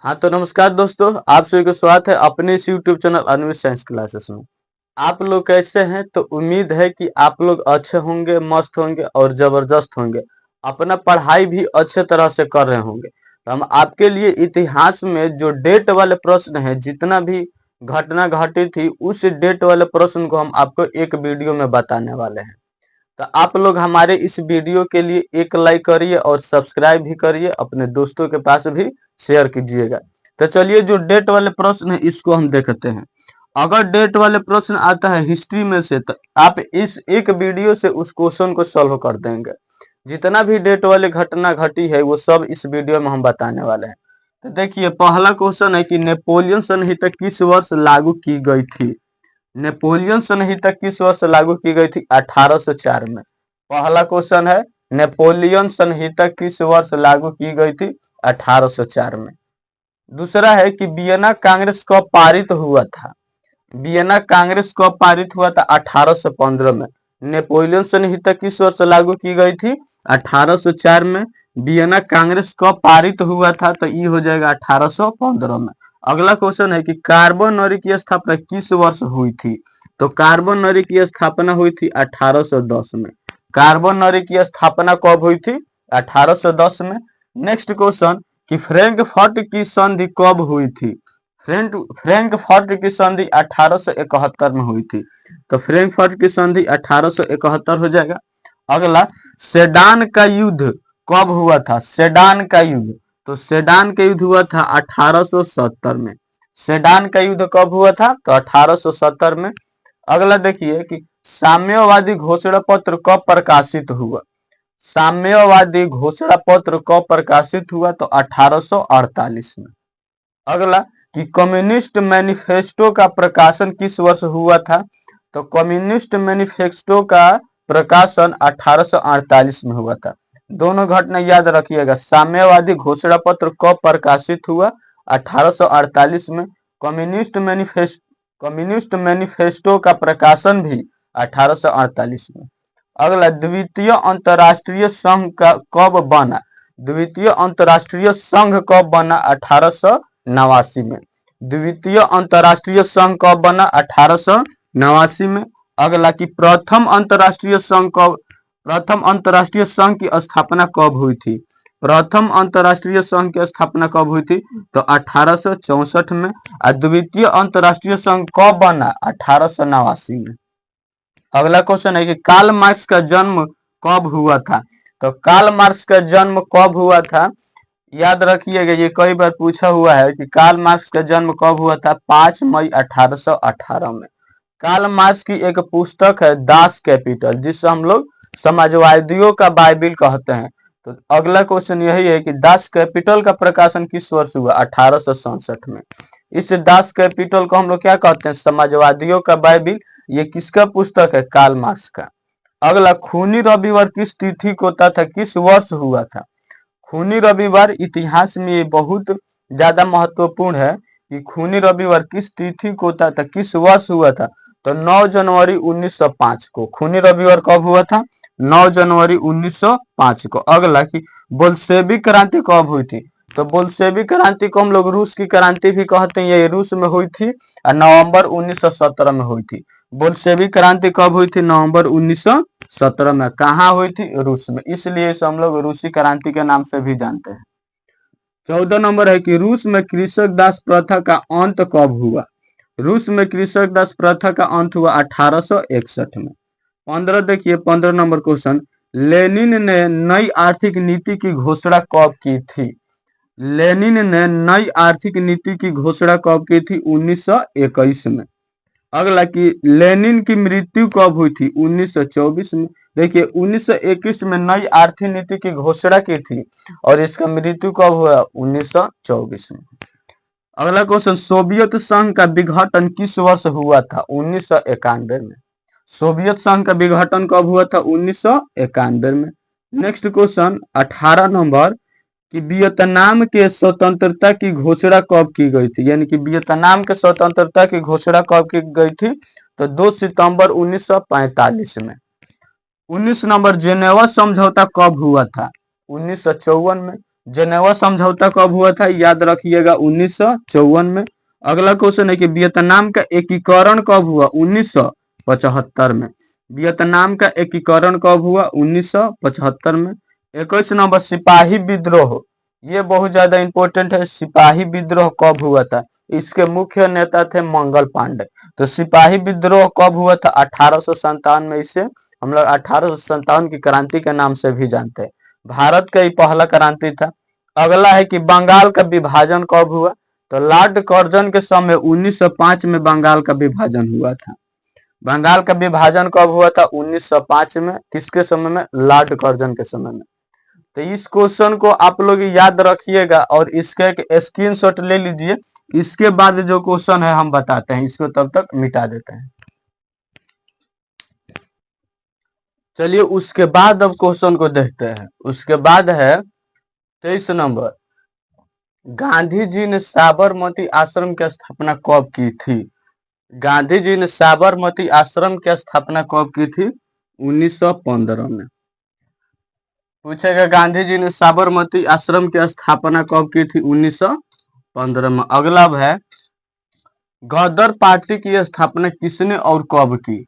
हाँ तो नमस्कार दोस्तों, आप सभी का स्वागत है अपने इस यूट्यूब चैनल अनविश साइंस क्लासेस में। आप लोग कैसे हैं? तो उम्मीद है कि आप लोग अच्छे होंगे, मस्त होंगे और जबरदस्त होंगे। अपना पढ़ाई भी अच्छे तरह से कर रहे होंगे। तो हम आपके लिए इतिहास में जो डेट वाले प्रश्न है, जितना भी घटना घटी थी उस डेट वाले प्रश्न को हम आपको एक वीडियो में बताने वाले हैं। तो आप लोग हमारे इस वीडियो के लिए एक लाइक करिए और सब्सक्राइब भी करिए, अपने दोस्तों के पास भी शेयर कीजिएगा। तो चलिए, जो डेट वाले प्रश्न है इसको हम देखते हैं। अगर डेट वाले प्रश्न आता है हिस्ट्री में से, तो आप इस एक वीडियो से उस क्वेश्चन को सॉल्व कर देंगे। जितना भी डेट वाले घटना घटी है वो सब इस वीडियो में हम बताने वाले हैं। तो देखिए, पहला क्वेश्चन है कि नेपोलियन संहिता किस वर्ष लागू की गई थी? नेपोलियन संहिता किस वर्ष लागू की गई थी? 1804 में। पहला क्वेश्चन है, नेपोलियन संहिता किस वर्ष लागू की गई थी? 1804 में। दूसरा है कि वियना कांग्रेस कब पारित हुआ था? वियना कांग्रेस कब पारित हुआ था? 1815 में। नेपोलियन संहिता किस वर्ष लागू की गई थी? 1804 में। वियना कांग्रेस कब पारित हुआ था? तो ये हो जाएगा 1815 में। अगला क्वेश्चन है कि कार्बोनरी की स्थापना किस वर्ष हुई थी? तो कार्बोनरी की स्थापना हुई थी 1810 में। कार्बोनरी की स्थापना कब हुई थी? 1810 में। नेक्स्ट क्वेश्चन कि फ्रैंकफर्ट की संधि कब हुई थी? फ्रैंकफर्ट की संधि 1871 में हुई थी। तो फ्रैंकफर्ट की संधि 1871 हो जाएगा। अगला, सेडान का युद्ध कब हुआ था? सेडान का युद्ध, तो सेडान का युद्ध हुआ था 1870 में। सेडान का युद्ध कब हुआ था? तो 1870 में। अगला देखिए कि साम्यवादी घोषणा पत्र कब प्रकाशित हुआ? साम्यवादी घोषणा पत्र कब प्रकाशित हुआ? तो 1848 में। अगला कि कम्युनिस्ट मैनिफेस्टो का प्रकाशन किस वर्ष हुआ था? तो कम्युनिस्ट मैनिफेस्टो का प्रकाशन 1848 में हुआ था। दोनों घटना याद रखिएगा। साम्यवादी घोषणा पत्र कब प्रकाशित हुआ? 1848 में। कम्युनिस्ट मैनिफेस्टो का प्रकाशन भी 1848 में। अगला, द्वितीय अंतरराष्ट्रीय संघ का कब बना? द्वितीय अंतरराष्ट्रीय संघ कब बना? 1889 में। द्वितीय अंतरराष्ट्रीय संघ कब बना? 1889 में। अगला कि प्रथम अंतरराष्ट्रीय संघ की स्थापना कब हुई थी? प्रथम अंतरराष्ट्रीय संघ की स्थापना कब हुई थी? तो 1864 में। और द्वितीय अंतरराष्ट्रीय संघ कब बना? 1889 में। अगला क्वेश्चन है कि कार्ल मार्क्स का जन्म कब हुआ था? तो कार्ल मार्क्स का जन्म कब हुआ था? याद रखिएगा, ये कई बार पूछा हुआ है कि कार्ल मार्क्स का जन्म कब हुआ था? 5 मई 1818 में। कार्ल मार्क्स की एक पुस्तक है दास कैपिटल, जिसे हम लोग समाजवादियों का बाइबिल कहते हैं। तो अगला क्वेश्चन यही है कि दास कैपिटल का प्रकाशन किस वर्ष हुआ? 1867 में। इस दास कैपिटल को हम लोग क्या कहते हैं? समाजवादियों का बाइबिल। ये किसका पुस्तक है? कार्ल मार्क्स का। अगला, खूनी रविवार किस तिथि को तथा किस वर्ष हुआ था? खूनी रविवार इतिहास में ये बहुत ज्यादा महत्वपूर्ण है कि खूनी रविवार किस तिथि को तथा किस वर्ष हुआ था? तो 9 जनवरी 1905 को। खूनी रविवार कब हुआ था? 9 जनवरी 1905 को। अगला कि बोल्शेविक क्रांति कब हुई थी? तो बोल्शेविक क्रांति को हम लोग रूस की क्रांति भी कहते हैं। ये रूस में हुई थी और नवंबर 1917 में हुई थी। बोल्शेविक क्रांति कब हुई थी? नवंबर 1917 में। कहाँ हुई थी? रूस में। इसलिए इसे हम लोग रूसी क्रांति के नाम से भी जानते हैं। 14 नंबर है कि रूस में कृषक दास प्रथा का अंत कब हुआ? रूस में कृषक दास प्रथा का अंत हुआ 1861 में। 15 देखिए, 15 नंबर क्वेश्चन, लेनिन ने नई आर्थिक नीति की घोषणा कब की थी? लेनिन ने नई आर्थिक नीति की घोषणा कब की थी? 1921 में। अगला कि लेनिन की मृत्यु कब हुई थी? 1924 में। देखिए, 1921 में नई आर्थिक नीति की घोषणा की थी और इसका मृत्यु कब हुआ? 1924 में। अगला क्वेश्चन, सोवियत संघ का विघटन किस वर्ष हुआ था? 1991 में। सोवियत संघ का विघटन कब हुआ था? 1991 में। नेक्स्ट क्वेश्चन 18 नंबर कि वियतनाम के स्वतंत्रता की घोषणा कब की गई थी? यानी कि वियतनाम के स्वतंत्रता की घोषणा कब की गई थी? तो 2 सितंबर 1945 में। 19 नंबर, जेनेवा समझौता कब हुआ था? 1954 में। जेनेवा समझौता कब हुआ था, याद रखिएगा 1954 में। अगला क्वेश्चन है कि वियतनाम का एकीकरण कब हुआ, 1975 में। वियतनाम का एकीकरण कब हुआ, 1975 में। 21 नंबर सिपाही विद्रोह, ये बहुत ज्यादा इंपॉर्टेंट है। सिपाही विद्रोह कब हुआ था, इसके मुख्य नेता थे मंगल पांडे। तो सिपाही विद्रोह कब हुआ था, 1857 में। इसे हम लोग 1857 की क्रांति के नाम से भी जानते हैं। भारत का ही पहला क्रांति था। अगला है कि बंगाल का विभाजन कब हुआ, तो लॉर्ड कर्जन के समय 1905 में बंगाल का विभाजन हुआ था। बंगाल का विभाजन कब हुआ था, 1905 में। किसके समय में, लॉर्ड कर्जन के समय में। तो इस क्वेश्चन को आप लोग याद रखिएगा और इसका एक स्क्रीनशॉट ले लीजिए। इसके बाद जो क्वेश्चन है हम बताते हैं, इसको तब तक मिटा देते हैं। चलिए उसके बाद अब क्वेश्चन को देखते हैं। उसके बाद है 23 नंबर, गांधी जी ने साबरमती आश्रम की स्थापना कब की थी। गांधी जी ने साबरमती आश्रम की स्थापना कब की थी, 1915 में। पूछेगा गांधी जी ने साबरमती आश्रम की स्थापना कब की थी, 1915 में। अगला है गदर पार्टी की स्थापना किसने और कब की।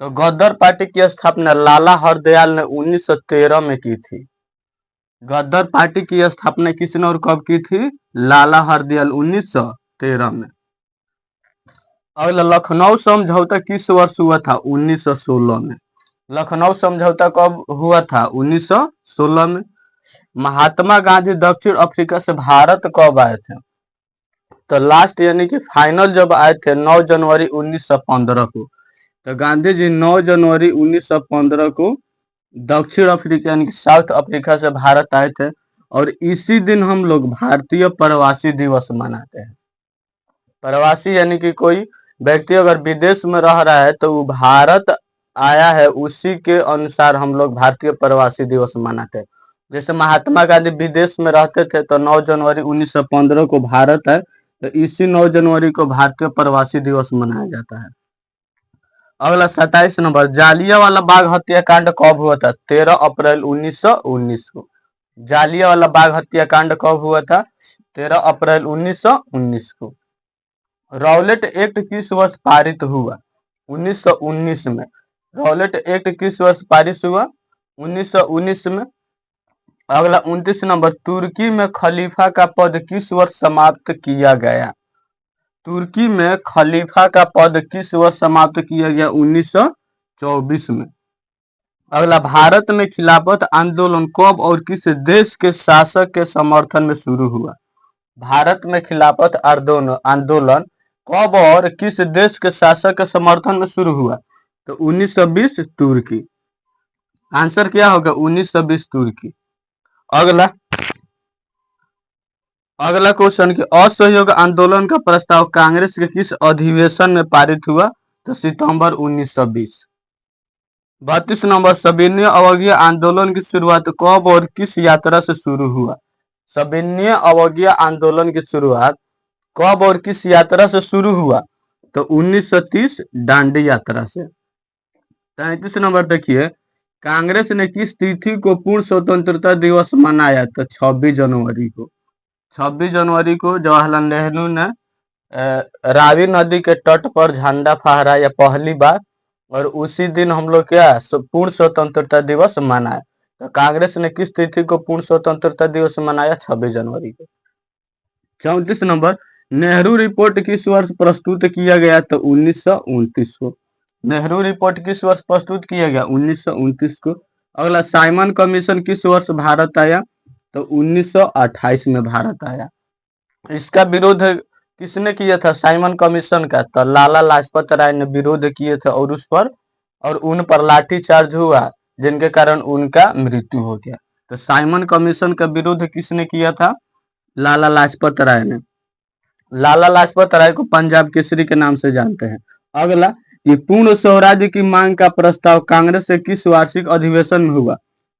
तो गदर पार्टी की स्थापना लाला हरदयाल ने 1913 में की थी। गदर पार्टी की स्थापना किसने और कब की थी, लाला हरदयाल, 1913 में। अगला लखनऊ समझौता किस वर्ष हुआ था, 1916 में। लखनऊ समझौता कब हुआ था, 1916 में। महात्मा गांधी दक्षिण अफ्रीका से भारत कब आए थे, तो लास्ट यानी कि फाइनल जब आए थे 9 जनवरी 1915 को। तो गांधी जी 9 जनवरी 1915 को दक्षिण अफ्रीका यानी कि साउथ अफ्रीका से भारत आए थे। और इसी दिन हम लोग भारतीय प्रवासी दिवस मनाते हैं। प्रवासी यानी कि कोई व्यक्ति अगर विदेश में रह रहा है तो वो भारत आया है, उसी के अनुसार हम लोग भारतीय प्रवासी दिवस मनाते हैं। जैसे महात्मा गांधी विदेश में रहते थे तो 9 जनवरी 1915 को भारत है, तो इसी 9 जनवरी को भारतीय प्रवासी दिवस मनाया जाता है। अगला 27 नंबर, जालियांवाला बाग हत्याकांड कब हुआ था, 13 अप्रैल 1919 को। जालियांवाला बाग हत्याकांड कब हुआ था, 13 अप्रैल 1919 को। रॉलेट एक्ट किस वर्ष पारित हुआ, 1919 में। रॉलेट एक्ट किस वर्ष पारित हुआ, 1919 में। अगला 29 नंबर, तुर्की में खलीफा का पद किस वर्ष समाप्त किया गया। तुर्की में खलीफा का पद किस वर्ष समाप्त किया गया, 1924 में। अगला, भारत में खिलाफत आंदोलन कब और किस देश के शासक के समर्थन में शुरू हुआ। भारत में खिलाफत आंदोलन कब और किस देश के शासक के समर्थन में शुरू हुआ, तो 1920 तुर्की। आंसर क्या होगा, 1920 तुर्की। अगला क्वेश्चन कि असहयोग आंदोलन का प्रस्ताव कांग्रेस के किस अधिवेशन में पारित हुआ, तो सितंबर 1920। 32 नंबर, सविनय अवज्ञा आंदोलन की शुरुआत कब और किस यात्रा से शुरू हुआ। सविनय अवज्ञा आंदोलन की शुरुआत कब और किस यात्रा से शुरू हुआ, तो 1930 दांडी यात्रा से। 33 नंबर देखिए, कांग्रेस ने किस तिथि को पूर्ण स्वतंत्रता दिवस मनाया, तो 26 जनवरी को। 26 जनवरी को जवाहरलाल नेहरू ने रावी नदी के तट पर झंडा फहराया पहली बार, और उसी दिन हम लोग क्या पूर्ण स्वतंत्रता दिवस मनाए। तो कांग्रेस ने किस तिथि को पूर्ण स्वतंत्रता दिवस मनाया, 26 जनवरी को। 34 नंबर, नेहरू रिपोर्ट किस वर्ष प्रस्तुत किया गया, तो 1929 को। नेहरू रिपोर्ट किस वर्ष प्रस्तुत किया गया, 1929 को। अगला, साइमन कमीशन किस वर्ष भारत आया, तो 1928 में भारत आया। इसका विरोध किसने किया था, साइमन कमीशन का, तो लाला लाजपत राय ने विरोध किए थे और उन पर लाठीचार्ज हुआ, जिनके कारण उनका मृत्यु हो गया। तो साइमन कमीशन का विरोध किसने किया था, लाला लाजपत राय ने। लाला लाजपत राय को पंजाब केसरी के नाम से जानते हैं। अगला, कि पूर्ण स्वराज्य की मांग का प्रस्ताव कांग्रेस से किस वार्षिक अधिवेशन में हुआ,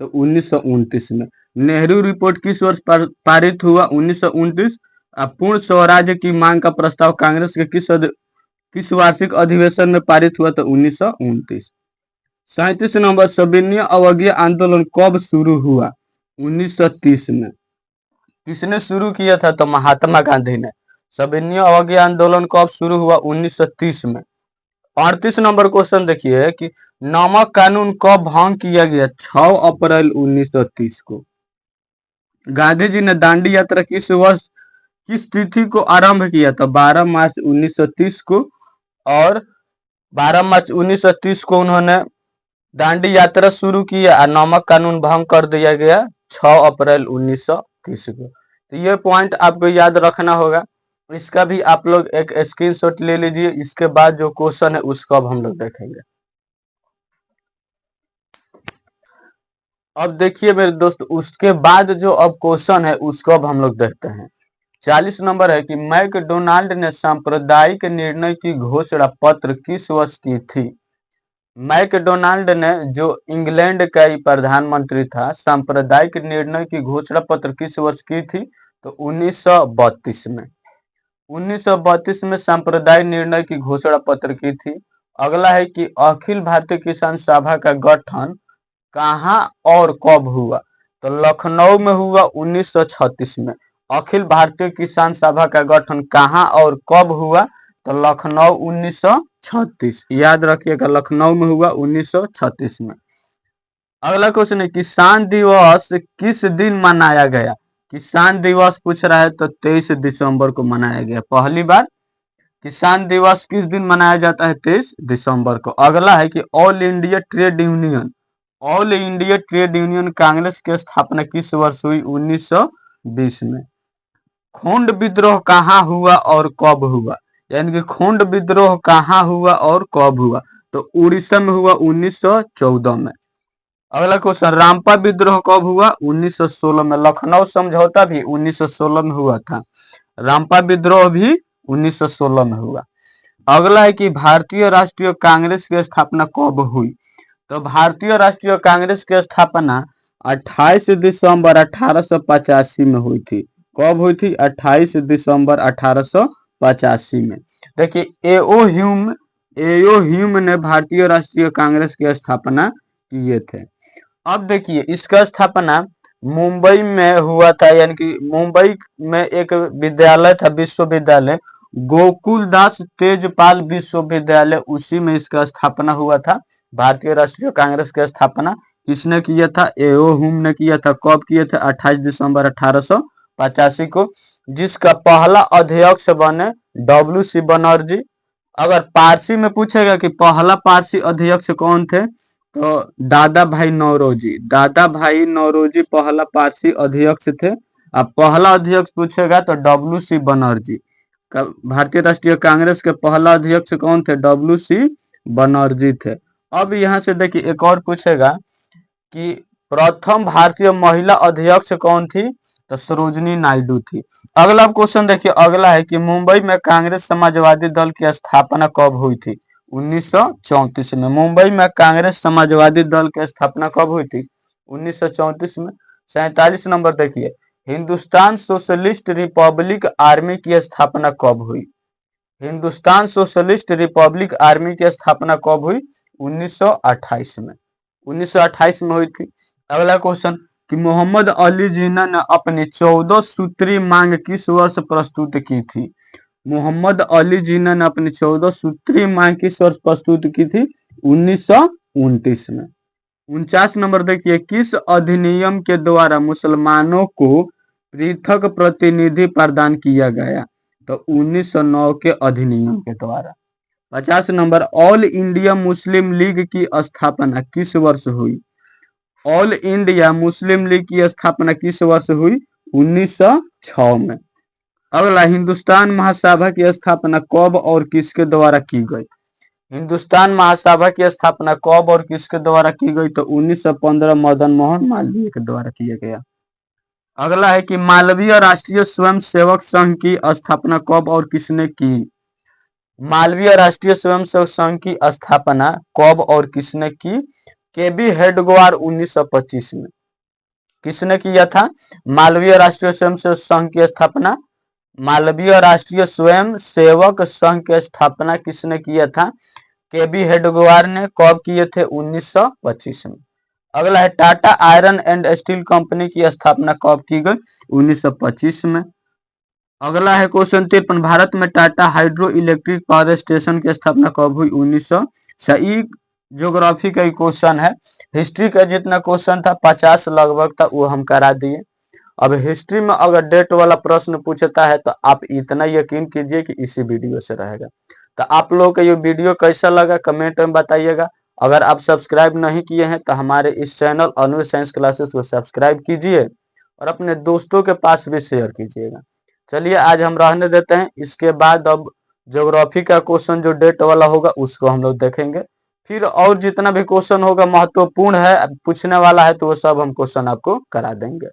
तो 1929 में। नेहरू रिपोर्ट किस वर्ष पारित हुआ, 1929। पूर्ण स्वराज्य की मांग का प्रस्ताव कांग्रेस के किस वार्षिक अधिवेशन में पारित हुआ, तो 1929। 37 नंबर, सविनय अवज्ञा आंदोलन कब शुरू हुआ, 1930 में। किसने शुरू किया था? तो महात्मा गांधी ने। सविनय अवज्ञा आंदोलन कब शुरू हुआ? 1930 में। 38 नंबर क्वेश्चन देखिए कि नमक कानून कब भंग किया गया? 6 अप्रैल 1930 को। गांधी जी ने दांडी यात्रा किस वर्ष किस तिथि को आरंभ किया था? 12 मार्च 1930 को। और 12 मार्च 1930 को उन्होंने दांडी यात्रा शुरू किया और नमक कानून भंग कर दिया गया 6 अप्रैल 1930 को। तो ये पॉइंट आपको याद रखना होगा। इसका भी आप लोग एक स्क्रीनशॉट ले लीजिए। इसके बाद जो क्वेश्चन है उसको अब हम लोग देखेंगे। अब देखिए मेरे दोस्त, उसके बाद जो अब क्वेश्चन है उसको अब हम लोग देखते हैं। 40 नंबर है कि मैकडोनाल्ड ने सांप्रदायिक निर्णय की घोषणा पत्र किस वर्ष की थी? मैकडोनाल्ड ने, जो इंग्लैंड का ही प्रधानमंत्री था, सांप्रदायिक निर्णय की घोषणा पत्र किस वर्ष की थी? तो 1932 में। 1932 में सांप्रदायिक निर्णय की घोषणा पत्र की थी। अगला है कि अखिल भारतीय किसान सभा का गठन कहाँ और कब हुआ? तो लखनऊ में हुआ 1936 में। अखिल भारतीय किसान सभा का गठन कहाँ और कब हुआ? तो लखनऊ 1936। याद रखिएगा, लखनऊ में हुआ 1936 में। अगला क्वेश्चन है किसान दिवस किस दिन मनाया गया? किसान दिवस पूछ रहा है तो 23 दिसंबर को मनाया गया पहली बार। किसान दिवस किस दिन मनाया जाता है? 23 दिसंबर को। अगला है कि all India trade union Congress की स्थापना किस वर्ष हुई? 1920 में। खूंड विद्रोह कहाँ हुआ और कब हुआ? यानी कि खूंड विद्रोह कहाँ हुआ और कब हुआ? तो उड़ीसा में हुआ 1914 में। अगला क्वेश्चन, रामपा विद्रोह कब हुआ? 1916 में। लखनऊ समझौता भी 1916 में हुआ था। रामपा विद्रोह भी 1916 में हुआ। अगला है कि भारतीय राष्ट्रीय कांग्रेस की स्थापना कब हुई? तो भारतीय राष्ट्रीय कांग्रेस की स्थापना 28 दिसंबर 1885 में हुई थी। कब हुई थी? 28 दिसंबर 1885 में। देखिए एओ ह्यूम ने भारतीय राष्ट्रीय कांग्रेस की स्थापना किए थे। अब देखिए इसका स्थापना मुंबई में हुआ था, यानी कि मुंबई में एक विद्यालय था, विश्वविद्यालय गोकुलदास तेजपाल विश्वविद्यालय, उसी में इसका स्थापना हुआ था। भारतीय राष्ट्रीय कांग्रेस की स्थापना किसने किया था? एओ ह्यूम ने किया था। कब किए थे? 28 दिसंबर 1885 को। जिसका पहला अध्यक्ष बने डब्ल्यू.सी. बनर्जी। अगर पारसी में पूछेगा कि पहला पारसी अध्यक्ष कौन थे, तो दादा भाई नौरोजी पहला पारसी अध्यक्ष थे। अब पहला अध्यक्ष पूछेगा तो डब्ल्यू.सी. बनर्जी। भारतीय राष्ट्रीय कांग्रेस के पहला अध्यक्ष कौन थे? डब्ल्यू.सी. बनर्जी थे। अब यहाँ से देखिए एक और पूछेगा कि प्रथम भारतीय महिला अध्यक्ष कौन थी? तो सरोजनी नायडू थी। अगला क्वेश्चन देखिए, अगला है कि मुंबई में कांग्रेस समाजवादी दल की स्थापना कब हुई थी? 1934 में। मुंबई में कांग्रेस समाजवादी दल की स्थापना कब हुई थी? 1934 में। 47 नंबर देखिए, हिंदुस्तान सोशलिस्ट रिपब्लिक आर्मी की स्थापना कब हुई? हिंदुस्तान सोशलिस्ट रिपब्लिक आर्मी की स्थापना कब हुई? 1928 में। 1928 में हुई थी। अगला क्वेश्चन कि मोहम्मद अली जिन्ना ने अपनी 14 सूत्री मांग किस वर्ष प्रस्तुत की थी? मोहम्मद अली जिन्ना ने अपनी 14 सूत्री मांग किस वर्ष प्रस्तुत की थी? 1929 में। 49 नंबर देखिए, किस अधिनियम के द्वारा मुसलमानों को पृथक प्रतिनिधि प्रदान किया गया? तो 1909 के अधिनियम के द्वारा। 50 number, all India Muslim league की स्थापना किस वर्ष हुई? ऑल इंडिया मुस्लिम लीग की स्थापना किस वर्ष हुई? 1906 में। अगला, हिंदुस्तान महासभा की स्थापना कब और किसके द्वारा की गई? हिंदुस्तान महासभा की स्थापना कब और किसके द्वारा की गई? तो 1915 मदन मोहन मालवीय के द्वारा किया गया। अगला है कि मालवीय राष्ट्रीय स्वयंसेवक संघ की स्थापना कब और किसने की? मालवीय राष्ट्रीय स्वयंसेवक संघ की स्थापना कब और किसने की? के.बी. हेडगेवार 1925 में। किसने किया था? मालवीय राष्ट्रीय स्वयंसेवक संघ की स्थापना। मालवीय राष्ट्रीय स्वयंसेवक संघ की स्थापना किसने किया था? के.बी. हेडगेवार ने। कब किए थे? 1925 में। अगला है Tata iron and steel company की स्थापना कब की गई? 1925 में। अगला है क्वेश्चन 53, भारत में Tata hydro electric power station की स्थापना कब हुई? 1900। ज्योग्राफी का क्वेश्चन है। हिस्ट्री का जितना क्वेश्चन था 50 लगभग था वो हम करा दिए। अब हिस्ट्री में अगर डेट वाला प्रश्न पूछता है तो आप इतना यकीन कीजिए कि इसी वीडियो से रहेगा। तो आप लोगों का ये वीडियो कैसा लगा कमेंट में बताइएगा। अगर आप सब्सक्राइब नहीं किए हैं तो हमारे इस चैनल अनु साइंस क्लासेस को सब्सक्राइब कीजिए और अपने दोस्तों के पास भी शेयर कीजिएगा। चलिए आज हम रहने देते हैं, इसके बाद अब ज्योग्राफी का क्वेश्चन जो डेट वाला होगा उसको हम लोग देखेंगे। फिर और जितना भी क्वेश्चन होगा महत्वपूर्ण है पूछने वाला है तो वो सब हम क्वेश्चन आपको करा देंगे।